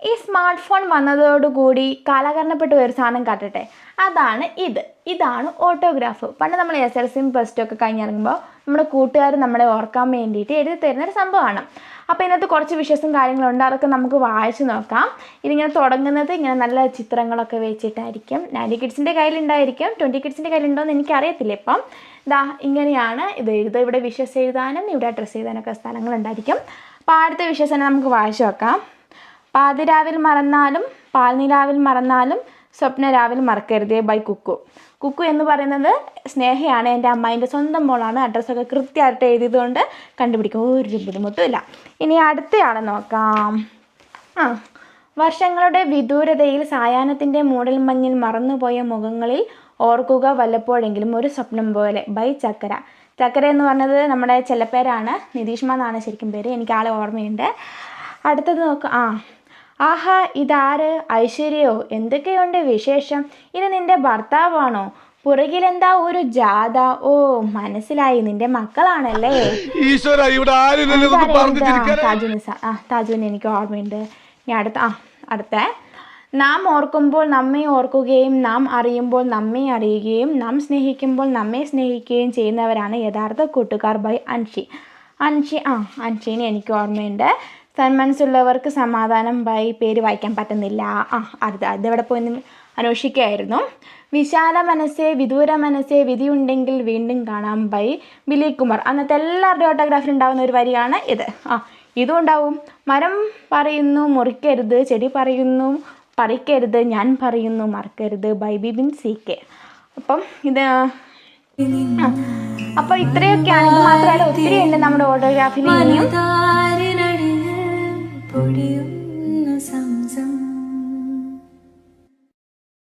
ഈ smart phone വന്നതോടുകൂടി കാലഹരണപ്പെട്ട ഒരു സാധനം കാട്ടട്ടെ, അതാണ് ഇതാണ് ഓട്ടോഗ്രാഫ്. പണ്ട് നമ്മൾ SLCയും +2 ഒക്കെ കഴിഞ്ഞിറങ്ങുമ്പോൾ നമ്മുടെ കൂട്ടുകാർ നമ്മളെ ഓർക്കാൻ വേണ്ടിയിട്ട് എഴുതി തരുന്നൊരു സംഭവമാണ്. അപ്പോൾ ഇതിനകത്ത് കുറച്ച് വിഷയസും കാര്യങ്ങളുണ്ട്, അതൊക്കെ നമുക്ക് വായിച്ച് നോക്കാം. ഇതിങ്ങനെ തുടങ്ങുന്നത് ഇങ്ങനെ നല്ല ചിത്രങ്ങളൊക്കെ വെച്ചിട്ടായിരിക്കും. 90 കിഡ്സിൻ്റെ കയ്യിലുണ്ടായിരിക്കും, 20 കിഡ്സിൻ്റെ കയ്യിലുണ്ടോയെന്ന് എനിക്കറിയത്തില്ല. ഇപ്പം ഇങ്ങനെയാണ് ഇത് ഇവിടെ വിഷസ് എഴുതാനും ഇവിടെ അഡ്രസ്സ് എഴുതാനൊക്കെ സ്ഥലങ്ങളുണ്ടായിരിക്കും. അപ്പോൾ ആദ്യത്തെ വിഷസ് തന്നെ നമുക്ക് വായിച്ച് നോക്കാം. പാതിരാവിൽ മറന്നാലും പാൽനിലാവിൽ മറന്നാലും സ്വപ്നരാവിൽ മറക്കരുതേ ബൈ കുക്കു. കുക്കു എന്ന് പറയുന്നത് സ്നേഹയാണ്, എൻ്റെ അമ്മായിൻ്റെ സ്വന്തം മോളാണ്. അഡ്രസ്സൊക്കെ കൃത്യമായിട്ട് എഴുതിയതുകൊണ്ട് കണ്ടുപിടിക്കും, ഒരു ബുദ്ധിമുട്ടുമില്ല. ഇനി അടുത്തയാളെ നോക്കാം. വർഷങ്ങളുടെ വിദൂരതയിൽ സായാഹ്നത്തിൻ്റെ മൂടൽമഞ്ഞിൽ മറന്നുപോയ മുഖങ്ങളിൽ ഓർക്കുക വല്ലപ്പോഴെങ്കിലും ഒരു സ്വപ്നം പോലെ ബൈ ചക്കര. ചക്കര എന്ന് പറഞ്ഞത് നമ്മുടെ ചെല്ലപ്പേരാണ്, നിതീഷ്മ എന്നാണ് ശരിക്കും പേര്, എനിക്ക് ആളെ ഓർമ്മയുണ്ട്. അടുത്തത് നോക്കാം. ആഹാ, ഇതാര്? ഐശ്വര്യയോ? എന്തൊക്കെയുണ്ട് വിശേഷം? ഇത് നിന്റെ ഭർത്താവാണോ? പുറകിലെന്താ ഒരു ജാഥ? ഓ, മനസ്സിലായി, നിന്റെ മക്കളാണല്ലേ. താജുവിനെ എനിക്ക് ഓർമ്മയുണ്ട്. ഇനി അടുത്ത നാം ഓർക്കുമ്പോൾ നമ്മെ ഓർക്കുകയും നാം അറിയുമ്പോൾ നമ്മെ അറിയുകയും നാം സ്നേഹിക്കുമ്പോൾ നമ്മെ സ്നേഹിക്കുകയും ചെയ്യുന്നവരാണ് യഥാർത്ഥ കൂട്ടുകാർ ബൈ അൻഷീനെ എനിക്ക് ഓർമ്മയുണ്ട്. സന്മനസ്സുള്ളവർക്ക് സമാധാനം ബൈ പേര് വായിക്കാൻ പറ്റുന്നില്ല. അതെവിടെ പോയി അന്വേഷിക്കുകയായിരുന്നു. വിശാല മനസ്സേ വിദൂര മനസ്സേ വിധിയുണ്ടെങ്കിൽ വീണ്ടും കാണാം ബൈ ബിലികുമാർ. അന്നത്തെ എല്ലാവരുടെയും ഓട്ടോഗ്രാഫിൽ ഉണ്ടാകുന്ന ഒരു വരിയാണ് ഇത്. ഇതും ഉണ്ടാവും. മരം പറയുന്നു മുറിക്കരുത്, ചെടി പറയുന്നു പറിക്കരുത്, ഞാൻ പറയുന്നു മറക്കരുത് ബൈ ബിബിൻ CK. അപ്പം അപ്പോൾ ഇത്രയൊക്കെയാണ്. ഇത് മാത്രമല്ല ഒത്തിരി ഉണ്ട് നമ്മുടെ ഓട്ടോഗ്രാഫിൽ. ഇനിയും